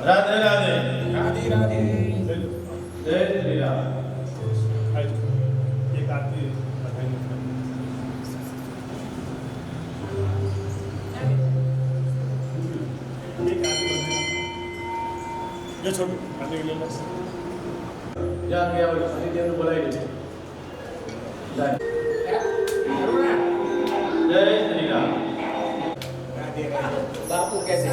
રાધે રાધે રાધે રાધે જય શ્રી રામ એક આરતી જો છોટું આને લઈ લો જ્યાં ગયા હોય સતીદેવને બોલાવી દે જય શ્રી રામ રાધે રાધે બાપુ कैसे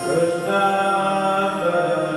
Krishna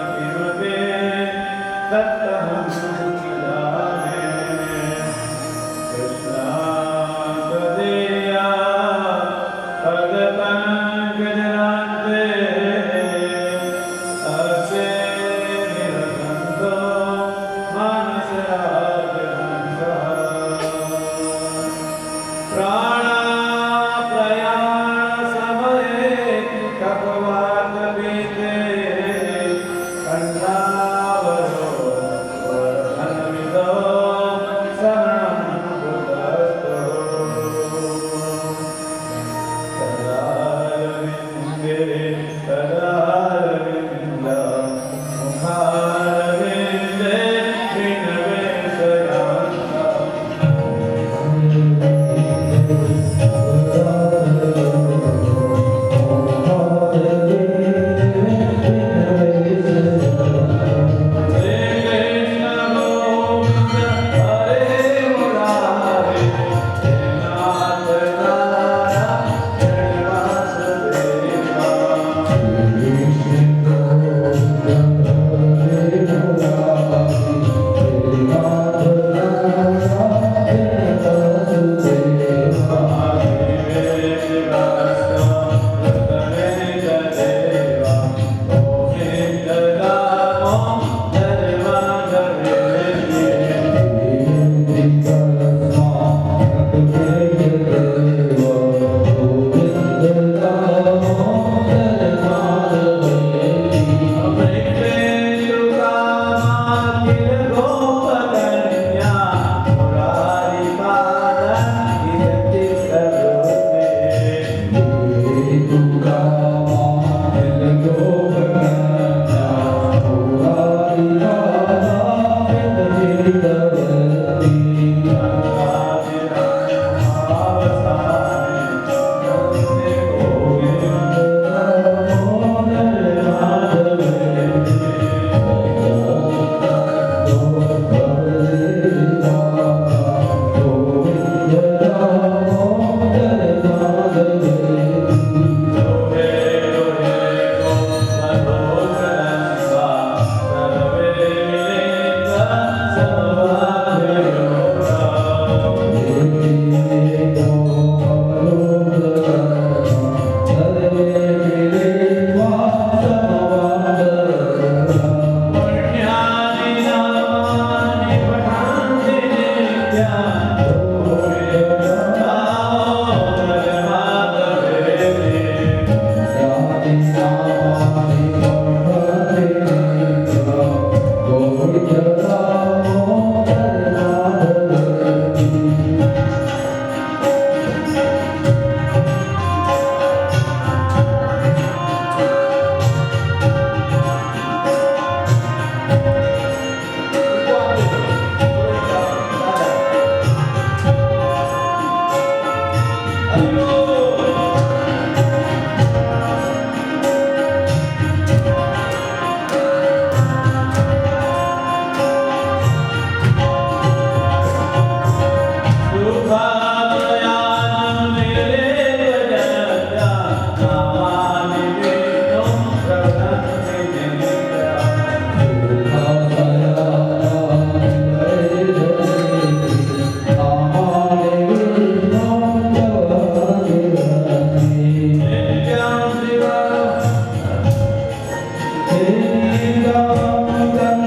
Om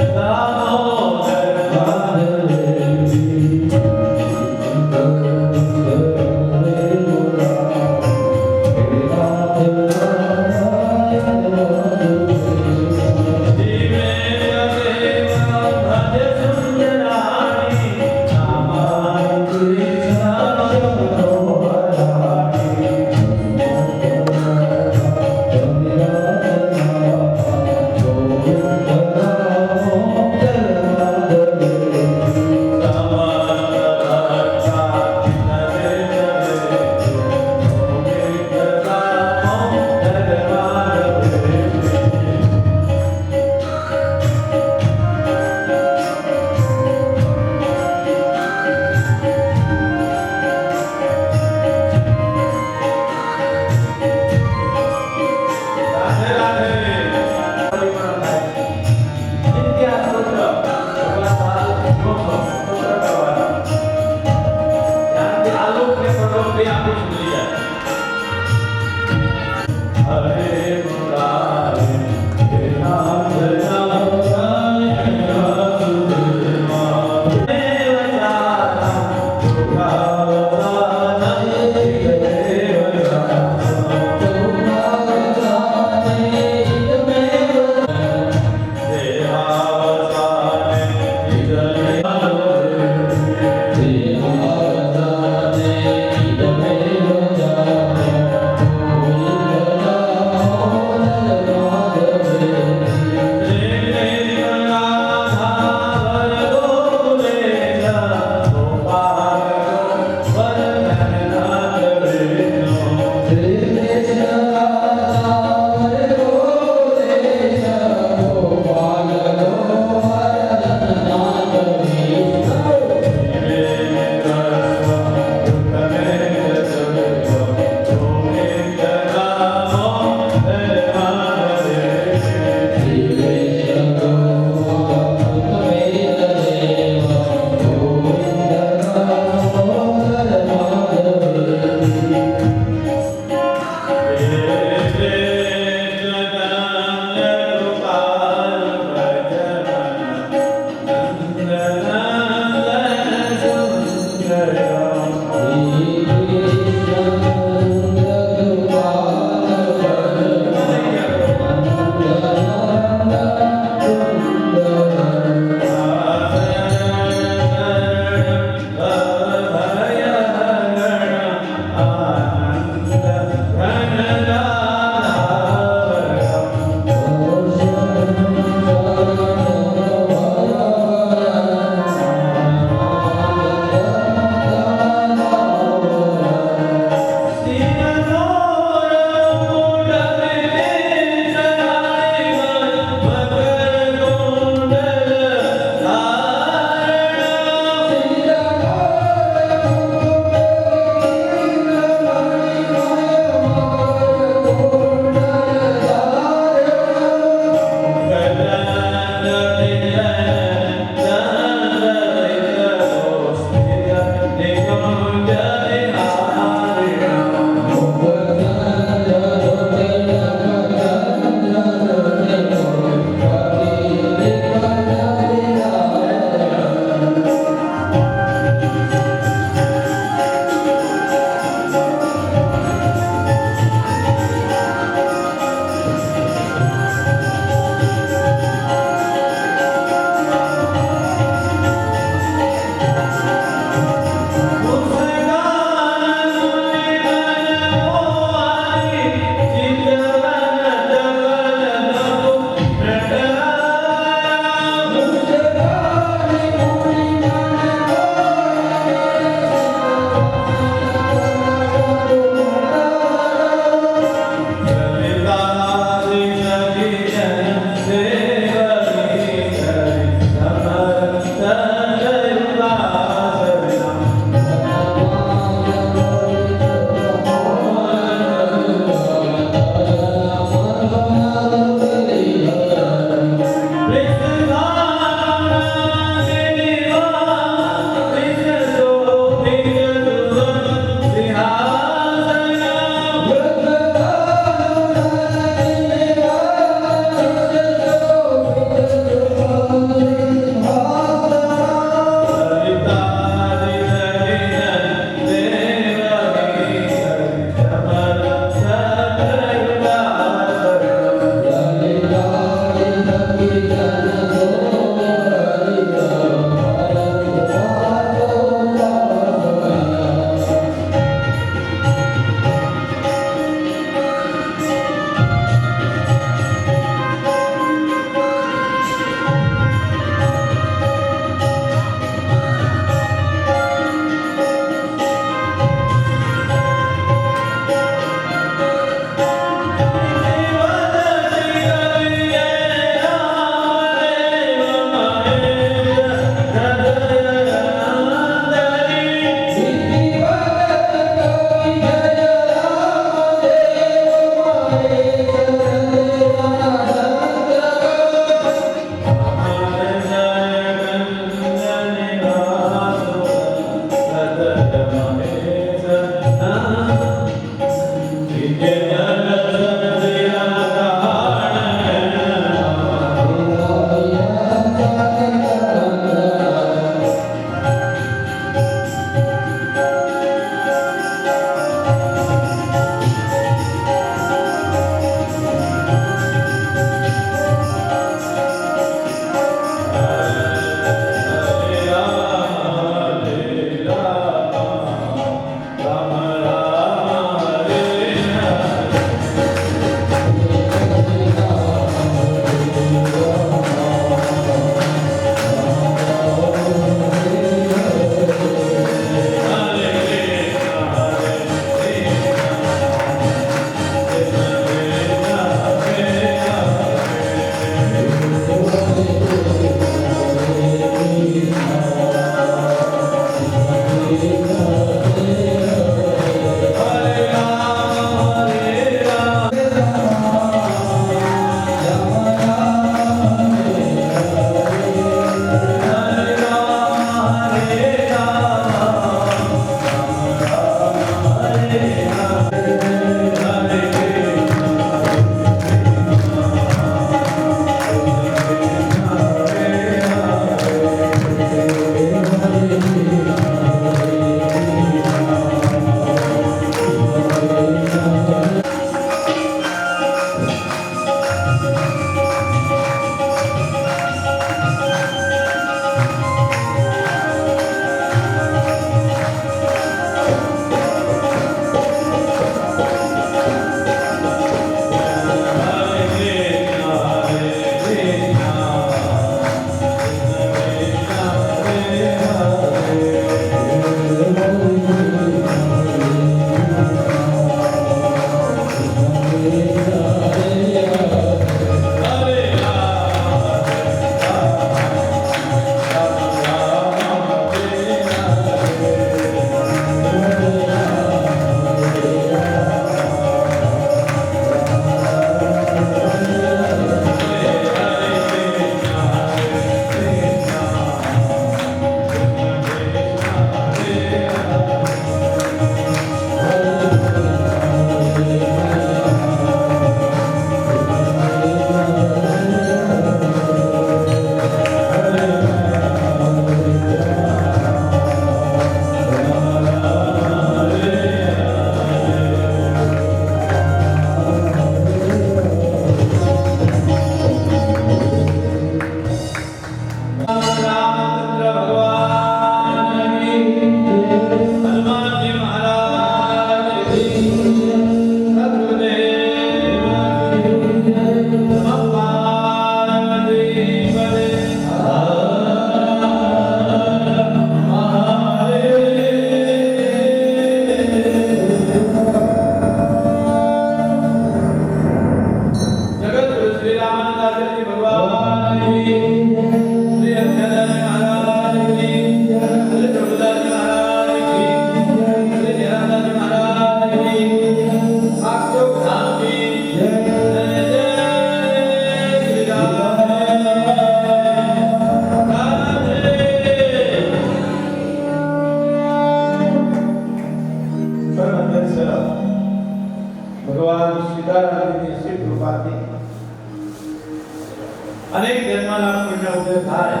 વાણીનો ઉદય થાય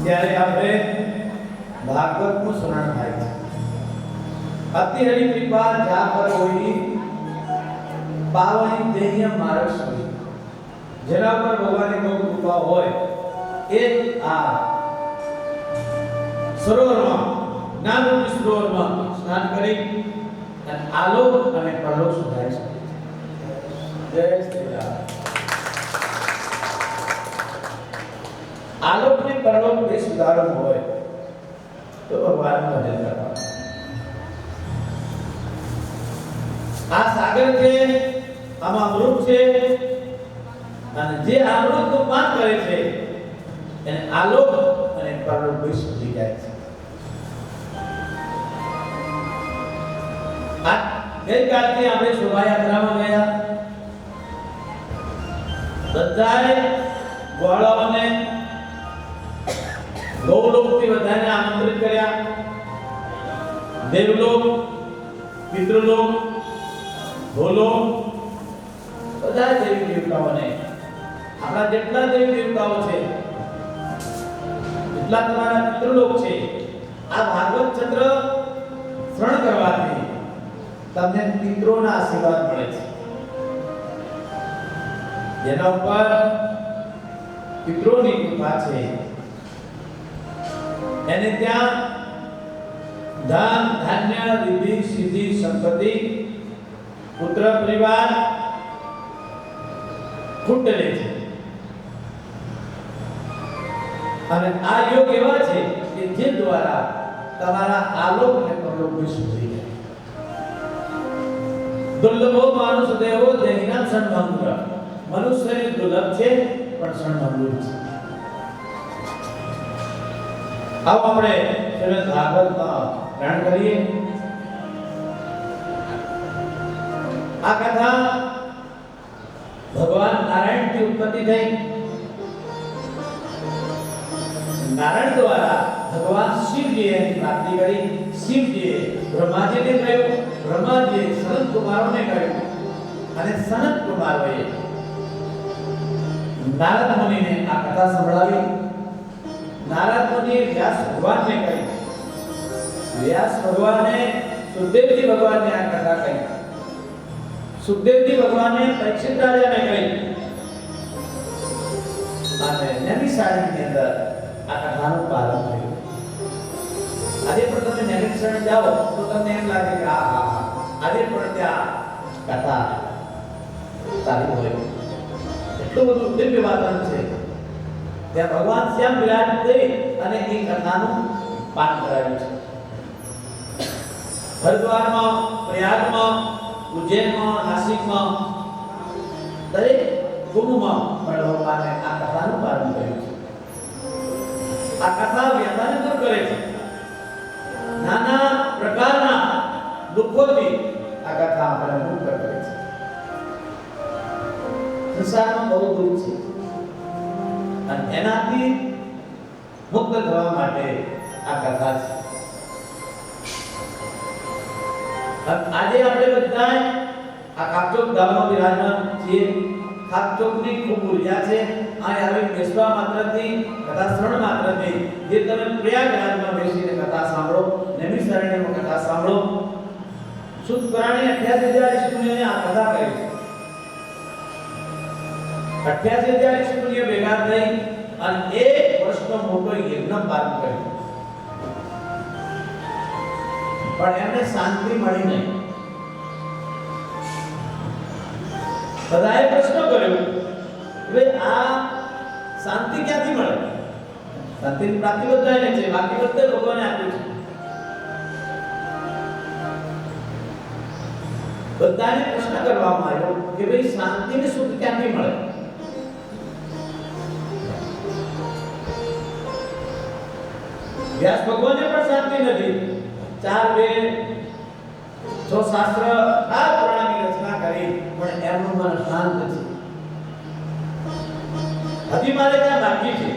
ત્યારે આપણે ભાગવતનું સ્મરણ થાય છે. અતિ હરિ કૃપા જા પર હોઈ પાવની દેહ્ય માર્ગ સમી. જેના પર ભગવાનની બહુ કૃપા હોય એ આ સરોવરમાં જ્ઞાનરૂપી સરોવરમાં સ્નાન કરી અને આલોક અને પરલોક સુધારી શકે છે. જય શ્રી રામ. આલોક ને પરલોક બે સુધારવું હોય તો ભગવાનનું ભજન કરવાનું. આ સાગર છે, આમાં અમૃત છે, અને જે અમૃતનું પાન કરે છે એને આલોક અને પરલોક બે સુધી જાય છે. આ ગઈકાલથી આપણે શોભાયાત્રામાં ગયા. બધાએ ગોળાઓને ગૌલોકથી બધાને આમંત્રિત કર્યા. દેવલોક, પિતૃલોક, ભૂલોક, બધા દેવી દેવતાઓને, આપણા જેટલા દેવી દેવતાઓ છે એટલા તમારા પિતૃલોક છે, આ ભાગવત ચંદ્ર શ્રવણ કરવાથી તમને પિતૃઓના આશીર્વાદ મળે છે. જેના ઉપર પિતૃઓની કૃપા છે એને ત્યાં ધન, ધાન્ય, રિદ્ધિ, સિદ્ધિ, સંપત્તિ, પુત્ર પરિવાર ખૂટે છે. અને આ યોગ એવા છે કે જે દ્વારા તમારા આલોક અને પરલોક સુધરી જાય. દુર્લભો માનુષ દેવો દેહિનામ સન્મંગલ. મનુષ્ય દુર્લભ છે પણ સન્મંગલ છે. આવો આપણે શ્રીમદ ભાગવતમાં ગ્રહણ કરીએ. આ કથા ભગવાન નારાયણથી ઉત્પત્તિ થઈ. નારાયણ દ્વારા ભગવાન શિવજીએ એની પ્રાપ્તિ કરી. શિવજીએ બ્રહ્માજીને કહ્યું, બ્રહ્માજીએ સનત કુમારોને કહ્યું, અને સનત કુમારોએ નારદ મુનિને આ કથા સંભળાવી. નારદ મુનિએ વ્યાસ ભગવાનને કહી, વ્યાસ ભગવાને સુખદેવજી ભગવાનને આ કથા કહી, સુખદેવજી ભગવાને પરીક્ષિત રાજાને કહી, અને નૈમિષારણ્યની અંદર આ કથાનું પાલન થયું. આજે પણ તમે નૈમિષારણ્ય જાઓ તો તમને એમ લાગે કે આજે પણ ત્યાં કથા ચાલી હોય. એટલું બધું દિવ્ય વાતાવરણ છે. ત્યાં ભગવાન શ્યામ વિરાજ થઈ અને એ કથાનું પાન કરાવ્યું છે. હરિદ્વારમાં, પ્રયાગમાં, ઉજ્જૈનમાં, નાસિકમાં, દરેક કુંભમાં પણ ભગવાને આ કથાનું પાલન કર્યું છે. આ કથા વ્યથાને દૂર કરે છે. નાના પ્રકારના દુઃખોથી આ કથા આપણને મુક્ત કરે છે. સંસારમાં બહુ દુઃખ છે અને એનાથી મુક્ત થવા માટે આ કથા છે. આજે આપણે બધા આ કાપચોક ધામમાં વિરાજમાન છીએ. કાપચોકની ખૂબ ઉર્જા છે. અહીં આવી બેસવા માત્રથી, કથા શ્રવણ માત્રથી, જે તમે પ્રયાગરાજમાં બેસીને કથા સાંભળો, નૈમિષારણ્યમાં કથા સાંભળો. સુત પુરાણે 88,000 ઋષિમુનિઓએ આ કથા કરી છે. 88,000 ઋષિમુનિઓ ભેગા થઈ અને 1 વર્ષનો મોટો યજ્ઞ પાલન કર્યો. પણ એમને શાંતિ મળી નહીં. બધાએ પ્રશ્ન કર્યો કે આ શાંતિ ક્યાંથી મળે? શાંતિની પ્રાપ્તિ બધાને છે, બાકી બધે ભગવાને આપ્યું છે. બધાને પ્રશ્ન કરવામાં આવ્યો કે ભાઈ શાંતિને સુખ ક્યાંથી મળે? વ્યાસ ભગવાનને પણ શાંતિ નથી. 4 વેદ, 6 શાસ્ત્ર, 8 પુરાણની રચના કરી પણ એમનું મન શાંત છે. હજી મારે ત્યાં બાકી છે.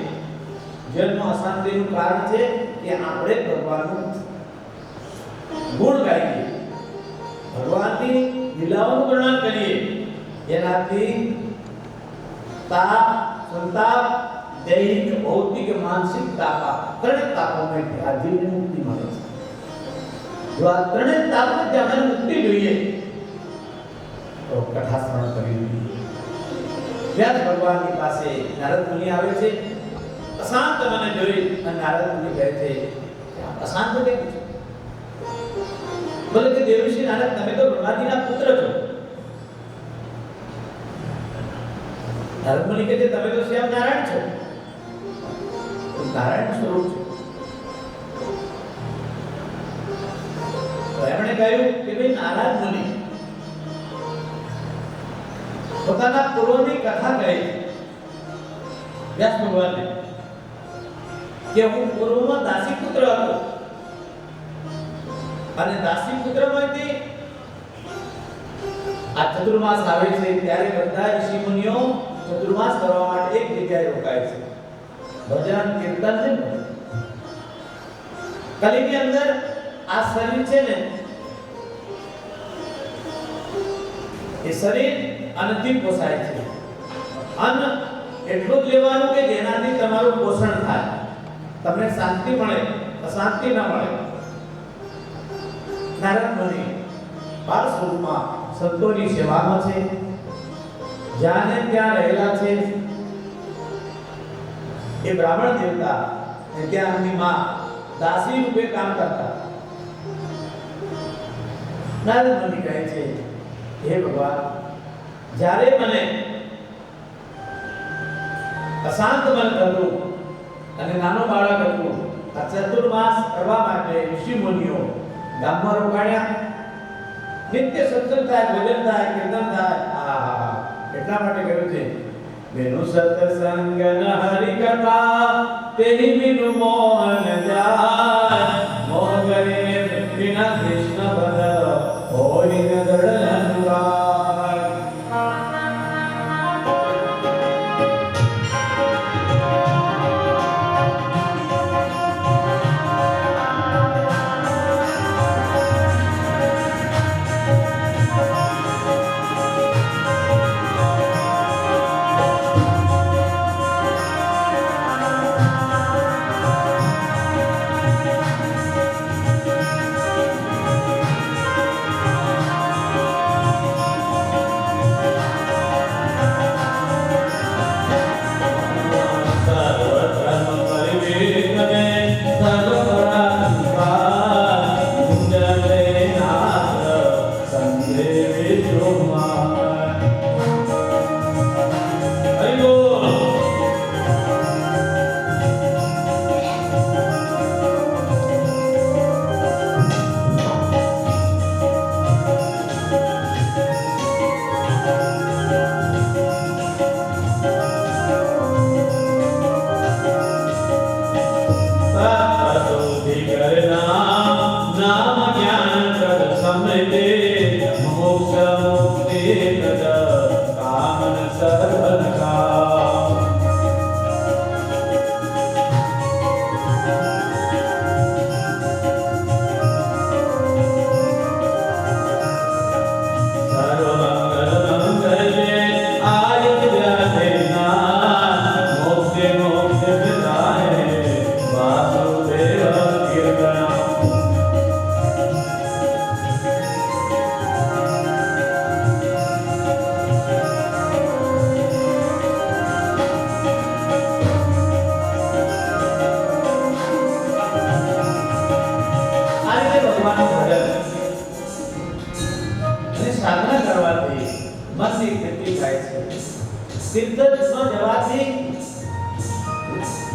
જન્મ અશાંતિનું કારણ છે કે આપણે ભગવાનનું ગુણ ગાઈએ, ભગવાનની લીલાઓનું વર્ણન કરીએ. એનાથી તાપ, संताप दैहिक भौतिक मानसिक ताप ત્રણેય તાપોમાં આ જીવને મુક્તિ મળે છે. જો આ ત્રણેય તાપને જ્યારે મુક્તિ જોઈએ તો કથા શ્રવણ કરવી જોઈએ. વ્યાસ ભગવાનની પાસે નારદ મુનિ આવે છે. અશાંત મને જોઈ અને નારદ મુનિ કહે છે અશાંત કેમ છો? બોલે કે દેવઋષિ નારદ તમે તો બ્રહ્માજીના પુત્ર છો. નારદ મુનિ કહે છે તમે તો સ્વયં નારાયણ છો. નારાયણ સ્વરૂપ છે. તો એમણે કહ્યું કે ભાઈ નારદ મુનિ પોતાના પૂર્વની કથા કહે વ્યાસ ભગવાનને કે હું પૂર્વમાં દાસી પુત્ર હતો અને દાસી પુત્રમાંથી આ ચતુર્માસ આવે છે ત્યારે બધા ઋષિ મુનિઓ ચતુર્માસ કરવા માટે એક જગ્યાએ રોકાય છે. ભજન કીર્તન ને કલીની અંદર આ શરીર છે ને એ શરીર અન્નથી પોષાય છે. અન્ન એટલું જ લેવાનું કે જેનાથી તમારું પોષણ થાય, તમને શાંતિ મળે, અશાંતિ ન મળે. નારદ મુનિ બાળ સ્વરૂપમાં સંતોની સેવામાં છે, જ્યાં ને ત્યાં રહેલા છે. એ બ્રાહ્મણ દેવતા ને ત્યાં એમની માં દાસી રૂપે કામ કરતા. નારદ મુનિ કહે છે હે ભગવાન, જ્યારે મને અશાંત મન હતું અને નાનો બાળક હતું, આ ચતુર્માસ કરવા માટે ઋષિ મુનિઓ ગામમાં રોકાયા. નિત્ય સત્સંગ થાય, ભજન થાય, કીર્તન થાય. આહા, એટલા માટે કહ્યું છે બેનો સત્સંગ ન હરિ કથા તેહી બિનુ મોહન જાય. મોહ કરે વિના કૃષ્ણ પદ હોય ન દૃઢ અનુરાગ.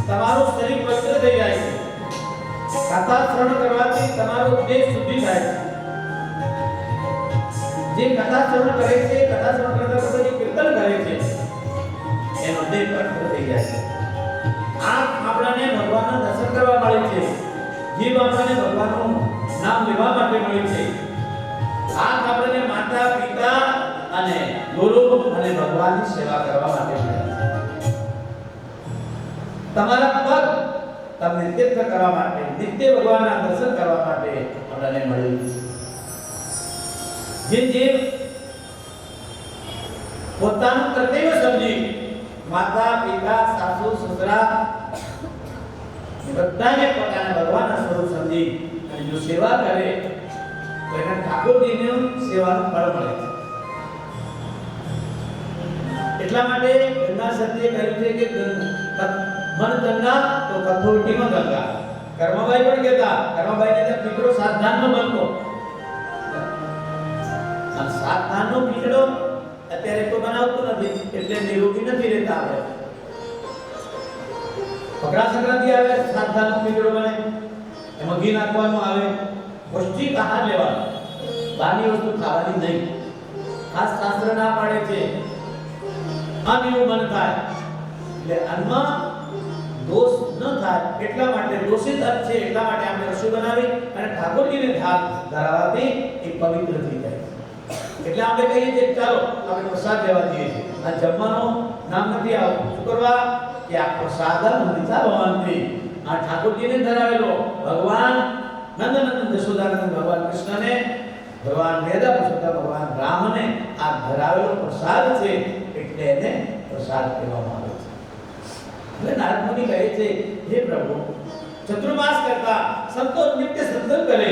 તમારું શરીર પવિત્ર થઈ જાય છે. કથા શ્રવણ કરવાથી તમારો દેહ શુદ્ધિ થાય છે. જે કથા શ્રવણ કરે છે, કથા શ્રવણ કરતા કરતા જે કીર્તન કરે છે એનો દેહ પવિત્ર થઈ જાય છે. આંખ આપણને ભગવાનના દર્શન કરવા મળે છે, જીભ આપણને ભગવાનનું નામ લેવા માટે મળે છે, આંખ આપણને માતા પિતા અને ગુરુ અને ભગવાનની સેવા કરવા માટે મળે છે. તમારા પગ તમને તીર્થ કરવા માટે, નિત્ય ભગવાનના દર્શન કરવા માટે આપણને મળ્યું છે. જે પોતાનું કર્તવ્ય સમજી માતા પિતા સાસુ સસરા બધાને પોતાના ભગવાનના સ્વરૂપ સમજી અને જો સેવા કરે તો એને ઠાકોરજીની સેવાનું ફળ મળે છે. એટલા માટે ગંગા સતીએ કહ્યું છે કે મન ગંગા તો કથોટીમાં ગંગા. કર્મભાઈ પણ કહેતા, કર્મભાઈને તો પીકડો સાધનાનો બનતો. આ સાધનાનો પીકડો અત્યારે તો બનાવતો નથી એટલે નિરોગી નથી રહેતા આપણે. મકર સંક્રાંતિ આવે સાધનાનો પીકડો બને, એમાં ઘી નાખવાનું આવે, પૌષ્ટિક આહાર લેવાનો, બહારની વસ્તુ ખાવાની નહીં. ખાસ શાસ્ત્ર ના પાડે છે અન્ન એવું મન થાય એટલે અન્નમાં દોષ ન થાય એટલા માટે દોષિત અન્ન છે એટલા માટે આપણે રસોઈ બનાવી અને ઠાકોરજીને થાળ ધરાવવાથી એ પવિત્ર થઈ જાય. એટલે આપણે કહીએ છીએ ચાલો આપણે પ્રસાદ લેવા જઈએ છીએ. આ જમવાનો નામ નથી આવતું. શું કરવા કે આ પ્રસાદમ હરિતા ભવંતી, આ ઠાકોરજીને ધરાવેલો ભગવાન નંદનંદન જશોદાનંદ ભગવાન કૃષ્ણને, ભગવાન વેદા પુરુષોત્તમ ભગવાન રામને આ ધરાવેલો પ્રસાદ છે એટલે એને પ્રસાદ કહેવામાં આવે છે. એટલે નારદ મુનિ કહે છે હે પ્રભુ, ચતુર્માસ કરતા સંતો નિત્ય સત્સંગ કરે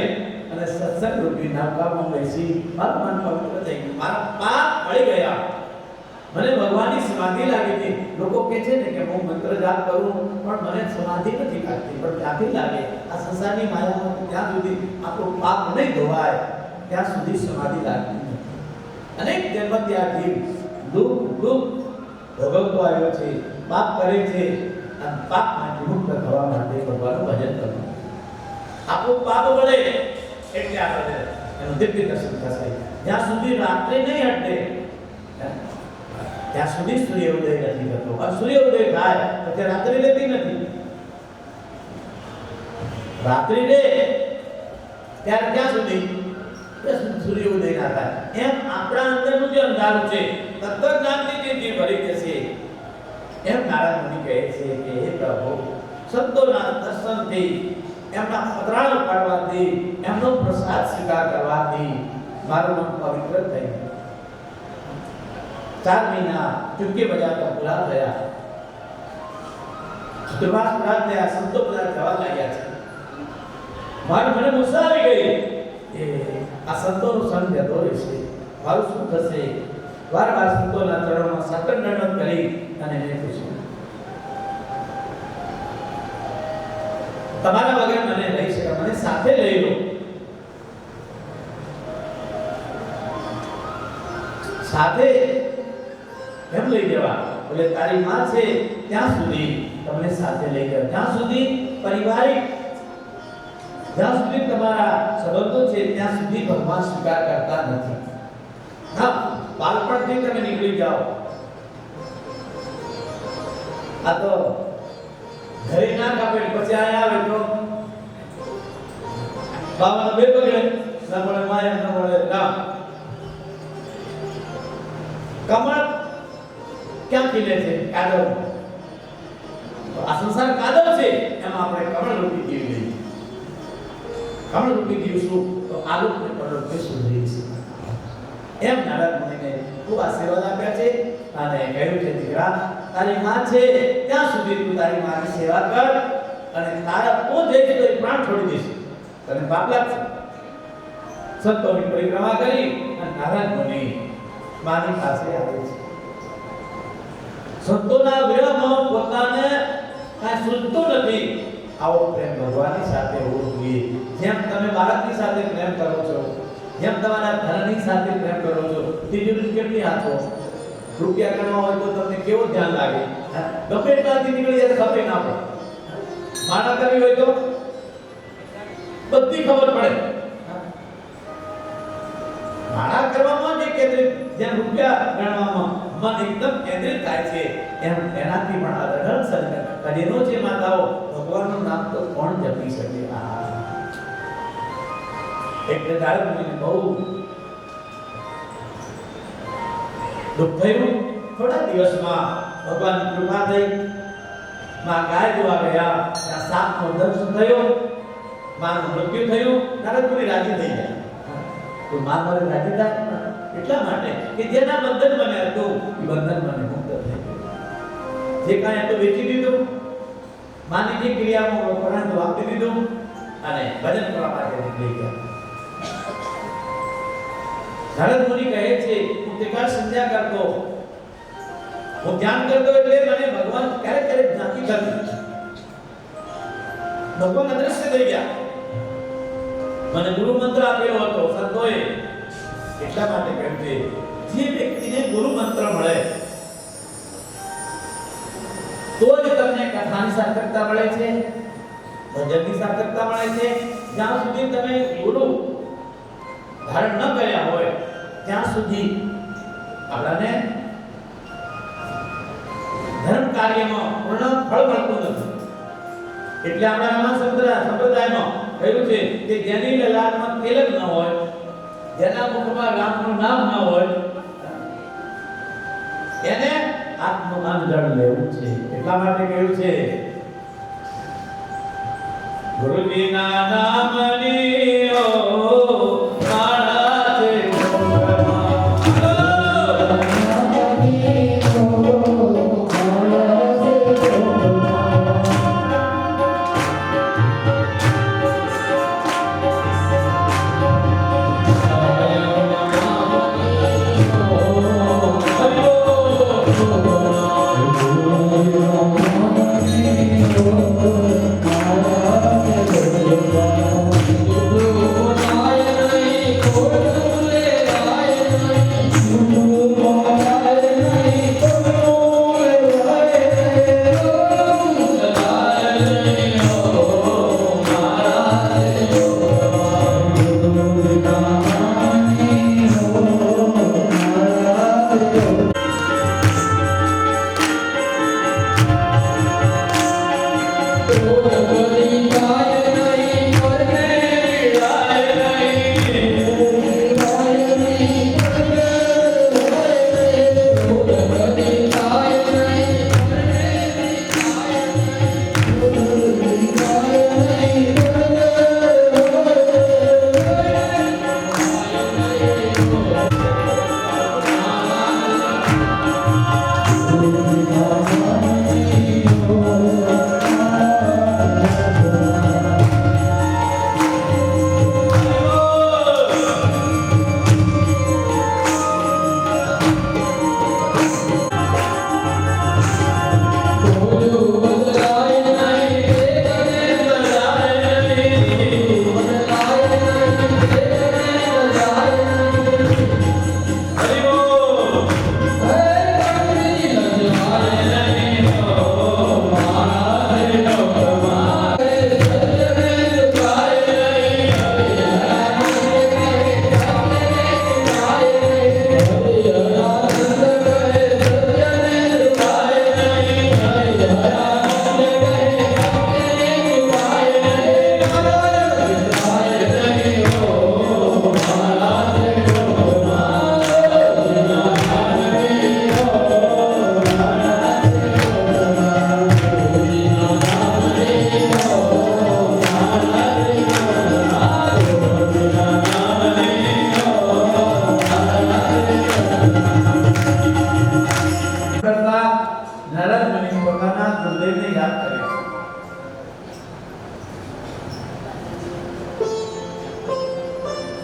અને સત્સંગ રૂપી નૌકામાં બેસી મારું મન પવિત્ર થઈ ગયું, મારા પાપ મળી ગયા, મને ભગવાનની સમાધિ લાગી હતી. લોકો કહે છે ને કે હું મંત્ર જાપ કરું પણ મને સમાધિ નથી લાગતી, પણ ક્યાંથી લાગે? આ સંસારની માયામાં ત્યાં સુધી આપણું પાપ નહીં ધોવાય ત્યાં સુધી સમાધિ લાગતી નથી. અનેક જન્મથી આ જીવ દુઃખ ભોગવતો આવ્યો છે, પાપ કરે છે અને પાપમાંથી મુક્ત થવા માટે ભગવાનનું ભજન કરવું. આપણું પાપ વળે એટલે આપણે એનું દિવ્ય દર્શન થશે. જ્યાં સુધી રાત્રે નહીં હટે ત્યાં સુધી સૂર્ય ઉદય નથી થતો. અને સૂર્ય ઉદય થાય તો ત્યાં રાત્રિ રહેતી નથી. રાત્રિ રહે ત્યારે ક્યાં સુધી સૂર્ય ઉદય ના થાય. એમ આપણા અંદરનું જે અંધારું છે તત્વજ્ઞાનથી જે ભરી જશે એમ નારદ મુનિ કહે છે કે હે પ્રભુ, સંતોના દર્શનથી, એમના પતરાળો પાડવાથી, એમનો પ્રસાદ સ્વીકાર કરવાથી મારું મન પવિત્ર થઈ ગયું. 4 મહિના ચૂટકી બજાવતા પૂરા થયા, ચતુર્માસ પૂરા થયા, સંતો બધા જવા લાગ્યા છે. મને ગુસ્સા આવી ગઈ કે આ સંતોનો સંગ જતો રહેશે, મારું શું થશે? વારવાર સંતોના ચરણોમાં સાકર દંડવત કરી અને મેં પૂછ્યું તમારા વગર મને લઈ શકે, મને સાથે લઈ લો. સાથે એમ લઈ જવા બોલે તારી માં છે ત્યાં સુધી તમને સાથે લઈ જાવ, ત્યાં સુધી પારિવારિક, જ્યાં સુધી તમારા સંબંધો છે ત્યાં સુધી ભગવાન સ્વીકાર કરતા નથી. હા, બાળપણથી તમે નીકળી જાઓ, આ તો ઘરે ના કાપે પછી આયા આવે તો બાવાનો બે બગડે, ના મળે માયા, ના મળે રામ. કમળ ક્યાં ખીલે છે? કાદવ. આ સંસાર કાદવ છે, એમાં આપણે કમળ રૂપી જીવ લઈએ. કમળ રૂપી જીવશું તો આલોક ને પરલોક સુધરી છે. એમ નારદ મુનિને ખૂબ આશીર્વાદ આપ્યા છે અને કહ્યું છે દીકરા, તારી માં છે ત્યાં સુધી તું તારી માની સેવા કર અને તારા તું જઈશ તો એ પ્રાણ છોડી દઈશ, તને પાપ લાગશે. સંતોની પરિક્રમા કરી અને નારદ મુનિ માની પાસે આવે છે. સંતોના વિરહમાં પોતાને કાંઈ સૂઝતું નથી. આવો પ્રેમ ભગવાનની સાથે હોવો જોઈએ. જેમ તમે બાળકની સાથે પ્રેમ કરો છો, જેમ તમારા ધનની સાથે પ્રેમ કરો છો, તિજોરી કેટલી હાથો, રૂપિયા ગણવા હોય તો તમને કેવું ધ્યાન લાગે? ગમે એટલાથી નીકળી જાય ખબર ના પડે. માણા કરવી હોય તો બધી ખબર પડે. માણા કરવામાં જે કેન્દ્રિત, જેમ રૂપિયા ગણવામાં મન એકદમ કેન્દ્રિત થાય છે, એમ એનાથી પણ અઢળ સર્જન કરેલો છે. માતાઓ, ભગવાનનું નામ તો કોણ જપી શકે? એટલે નારદ મુનિને બહુ દુઃખ થયું. થોડા દિવસમાં ભગવાનની કૃપા થઈ, માં ગાય જોવા ગયા, ત્યાં સાપનો દંશ થયો, માનું મૃત્યુ થયું. નારદ મુનિ રાજી થઈ ગયા. તો માં મારે રાજી થાય એટલા માટે કે જેના બંધન મને હતું એ બંધન મને મુક્ત થઈ ગયું. જે કાંઈ હતું વેચી દીધું, માની ક્રિયામાં પરંતુ આપી દીધું અને ભજન કરવા માટે નીકળી ગયા. નારદ મુનિ કહે છે હું તેકાળ સંધ્યા કરતો, હું ધ્યાન કરતો એટલે મને ભગવાન ક્યારેક ક્યારેક ઝાંકી કરતી. ભગવાન અદ્રશ્ય થઈ ગયા. મને ગુરુ મંત્ર આપ્યો હતો સંતોએ, એટલા માટે કહ્યું છે જે વ્યક્તિને ગુરુ મંત્ર મળે તો જ તમને કથાની સાર્થકતા મળે છે, ભજનની સાર્થકતા મળે છે. જ્યાં સુધી તમે ગુરુ ધારણ ન કર્યા હોય ત્યાં સુધી આપણાને ધર્મ કાર્યમાં પૂર્ણ ફળ મળતું નથી. એટલે આપણા રામા સંપ્રદાયમાં કહ્યું છે કે જેની લલાટમાં તિલક ન હોય, જેના મુખમાં રામનું નામ ન હોય, એને આત્મમાન જળ લેવું છે. એટલા માટે કહ્યું છે ગુરુજીના નામની ઓ માળા છે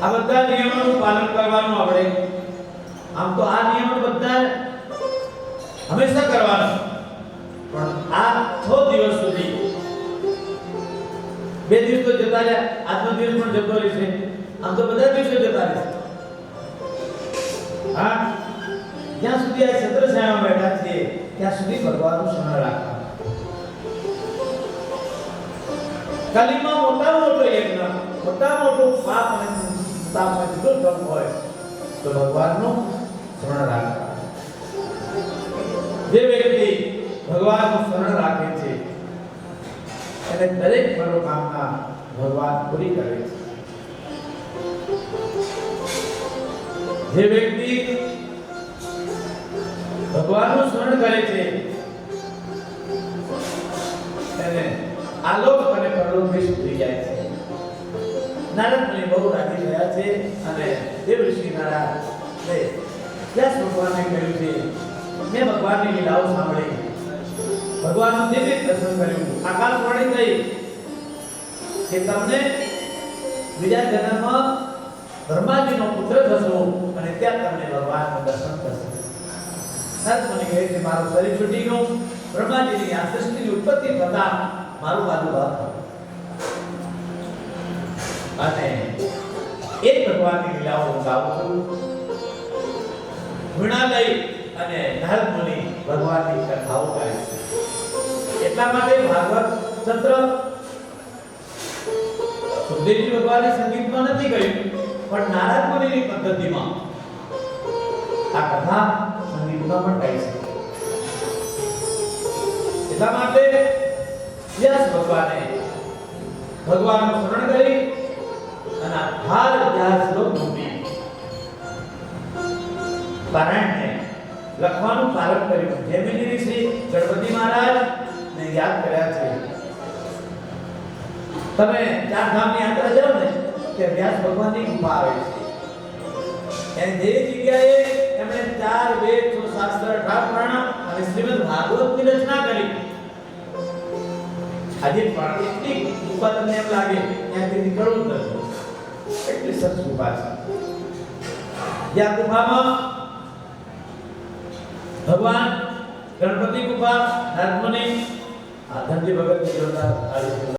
આ બધા નિયમોનું પાલન કરવાનું આપણે. આમ તો આ નિયમો બધા હંમેશા કરવાના, પણ આ 6 દિવસ સુધી 2 દિવસ તો જતા રહ્યા, આજનો દિવસ પણ જતો રહેશે, આમ તો બધા દિવસો જતા રહેશે. હા, જ્યાં સુધી આ છત્રછાયામાં બેઠા છે ત્યાં સુધી ભગવાનનું સ્મરણ રાખવાનું. કલીમાં મોટા મોટો યજ્ઞ, મોટા મોટો પાપ અને તાપમાં જેટલો ધર્મ હોય તો ભગવાનનું સ્મરણ રાખવાનું. જે વ્યક્તિ ભગવાનનું સ્મરણ રાખે છે એને દરેક મનોકામના ભગવાન પૂરી કરે છે. જે વ્યક્તિ ભગવાનનું સ્મરણ કરે છે એને આલોક અને પરલોક થઈ જાય છે. નારદ મુનિ બહુ રાજી થયા છે અને દેવ ઋષિ નારાયણ વ્યાસ ભગવાને કહ્યું છે મેં ભગવાનની લીલાઓ સાંભળી ભગવાનનું દિવ્ય દર્શન કર્યું. આકાશવાણી થઈ કે તમને બીજા જન્મમાં બ્રહ્માજીનો પુત્ર થશો અને ત્યાં તમને ભગવાનનું દર્શન થશે. નારદ કહે છે મારું શરીર છૂટી ગયું, બ્રહ્માજીની આ સૃષ્ટિની ઉત્પત્તિ થતા મારું ભાવ અને એ ભગવાનની લીલાઓ હું ગાઉં છું. વીણા લઈ અને નારદ મુનિ ભગવાનની કથાઓ ગાય છે. એટલા માટે ભાગવત ચંદ્ર સુખદેવજી ભગવાને સંગીતમાં નથી કહ્યું, પણ નારદ મુનિની પદ્ધતિમાં આ કથા સંગીતમાં પણ ગાય છે. એટલા માટે વ્યાસ ભગવાને ભગવાનનું સ્મરણ કરી અને હાર વ્યાસ લોકભૂમિ પારાયણને લખવાનું પ્રારંભ કર્યું. જૈમિની ઋષિ ગણપતિ મહારાજ ને યાદ કર્યા છે. તમે ચાર ધામની યાત્રા જાઓ ને કે વ્યાસ ભગવાનની ગુફા આવે છે. એની જે જગ્યાએ એમણે 4 વેદ, 6 શાસ્ત્ર, 18 પુરાણ અને શ્રીમદ ભાગવતની રચના કરી. આજે પણ એટલી ગુફા તમને એમ લાગે ત્યાંથી નીકળવું નથી, એટલી સરસ ગુફા છે. જ્યાં ગુફામાં ભગવાન ગણપતિ ગુફા, નારદ મુનિ, ધનજી ભગત જોરદાર